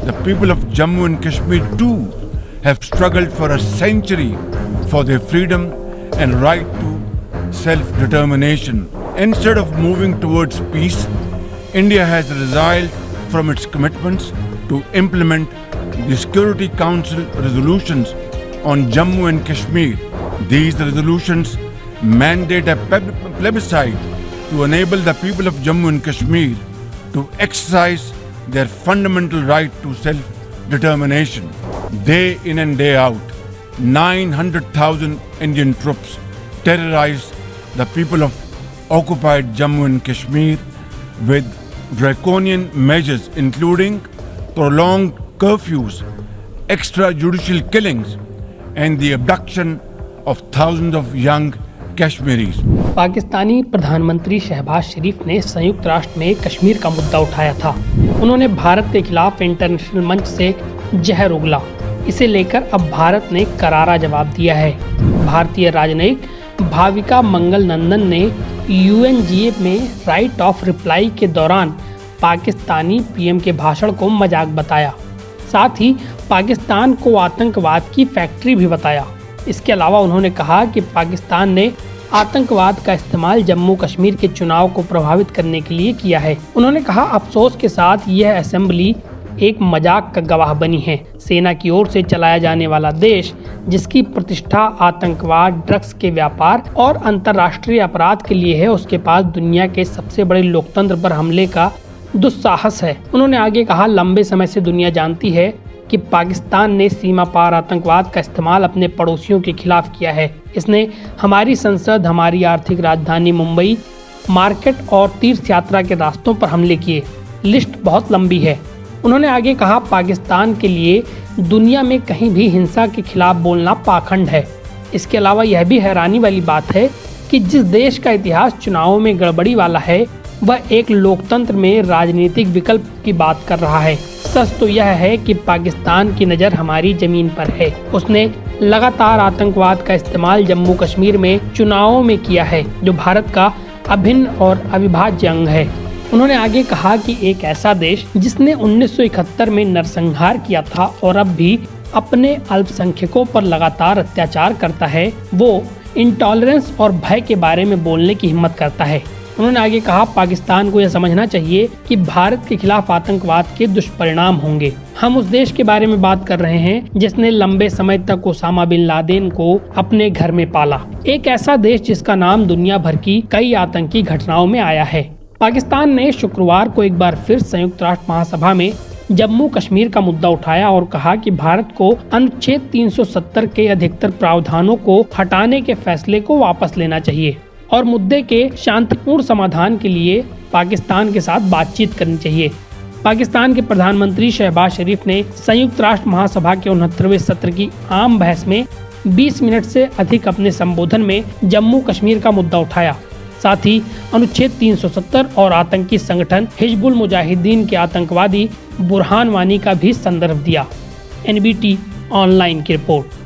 The people of Jammu and Kashmir too have struggled for a century for their freedom and right to self-determination. Instead of moving towards peace, India has resiled from its commitments to implement the Security Council resolutions on Jammu and Kashmir. These resolutions mandate a plebiscite to enable the people of Jammu and Kashmir to exercise their fundamental right to self-determination. Day in and day out, 900,000 Indian troops terrorized the people of occupied Jammu and Kashmir with draconian measures including prolonged curfews, extrajudicial killings and the abduction of thousands of young Kashmiris. Pakistani प्रधानमंत्री शहबाज शरीफ ने संयुक्त राष्ट्र में कश्मीर का मुद्दा उठाया था। उन्होंने भारत के खिलाफ इंटरनेशनल मंच से जहर उगला। इसे लेकर अब भारत ने करारा जवाब दिया है। भारतीय राजनयिक भाविका मंगल नंदन ने यूएनजीए में राइट ऑफ रिप्लाई के दौरान पाकिस्तानी पीएम के भाषण को मजाक बताया। साथ ही पाकिस्तान को आतंकवाद की फैक्ट्री भी बताया। इसके अलावा उन्होंने कहा कि पाकिस्तान ने आतंकवाद का इस्तेमाल जम्मू कश्मीर के चुनाव को प्रभावित करने के लिए किया है। उन्होंने कहा, अफसोस के साथ यह असेंबली एक मजाक का गवाह बनी है। सेना की ओर से चलाया जाने वाला देश, जिसकी प्रतिष्ठा आतंकवाद, ड्रग्स के व्यापार और अंतर्राष्ट्रीय अपराध के लिए है, उसके पास दुनिया के सबसे बड़े लोकतंत्र पर हमले का दुस्साहस है। उन्होंने आगे कहा, लंबे समय से दुनिया जानती है कि पाकिस्तान ने सीमा पार आतंकवाद का इस्तेमाल अपने पड़ोसियों के खिलाफ किया है। इसने हमारी संसद, हमारी आर्थिक राजधानी मुंबई, मार्केट और तीर्थ यात्रा के रास्तों पर हमले किए। लिस्ट बहुत लंबी है। उन्होंने आगे कहा, पाकिस्तान के लिए दुनिया में कहीं भी हिंसा के खिलाफ बोलना पाखंड है। इसके अलावा यह भी हैरानी वाली बात है कि जिस देश का इतिहास चुनावों में गड़बड़ी वाला है, वह एक लोकतंत्र में राजनीतिक विकल्प की बात कर रहा है। सच तो यह है कि पाकिस्तान की नज़र हमारी जमीन पर है। उसने लगातार आतंकवाद का इस्तेमाल जम्मू कश्मीर में चुनावों में किया है, जो भारत का अभिन्न और अविभाज्य अंग है। उन्होंने आगे कहा कि एक ऐसा देश जिसने 1971 में नरसंहार किया था और अब भी अपने अल्पसंख्यकों पर लगातार अत्याचार करता है, वो इंटॉलरेंस और भय के बारे में बोलने की हिम्मत करता है। उन्होंने आगे कहा, पाकिस्तान को यह समझना चाहिए कि भारत के खिलाफ आतंकवाद के दुष्परिणाम होंगे। हम उस देश के बारे में बात कर रहे हैं जिसने लंबे समय तक ओसामा बिन लादेन को अपने घर में पाला। एक ऐसा देश जिसका नाम दुनिया भर की कई आतंकी घटनाओं में आया है। पाकिस्तान ने शुक्रवार को एक बार फिर संयुक्त राष्ट्र महासभा में जम्मू कश्मीर का मुद्दा उठाया और कहा कि भारत को अनुच्छेद 370 के अधिकतर प्रावधानों को हटाने के फैसले को वापस लेना चाहिए और मुद्दे के शांतिपूर्ण समाधान के लिए पाकिस्तान के साथ बातचीत करनी चाहिए। पाकिस्तान के प्रधानमंत्री शहबाज शरीफ ने संयुक्त राष्ट्र महासभा के 69वें सत्र की आम बहस में 20 मिनट से अधिक अपने संबोधन में जम्मू कश्मीर का मुद्दा उठाया। साथ ही अनुच्छेद 370 और आतंकी संगठन हिजबुल मुजाहिदीन के आतंकवादी बुरहान वानी का भी संदर्भ दिया। NBT ऑनलाइन की रिपोर्ट।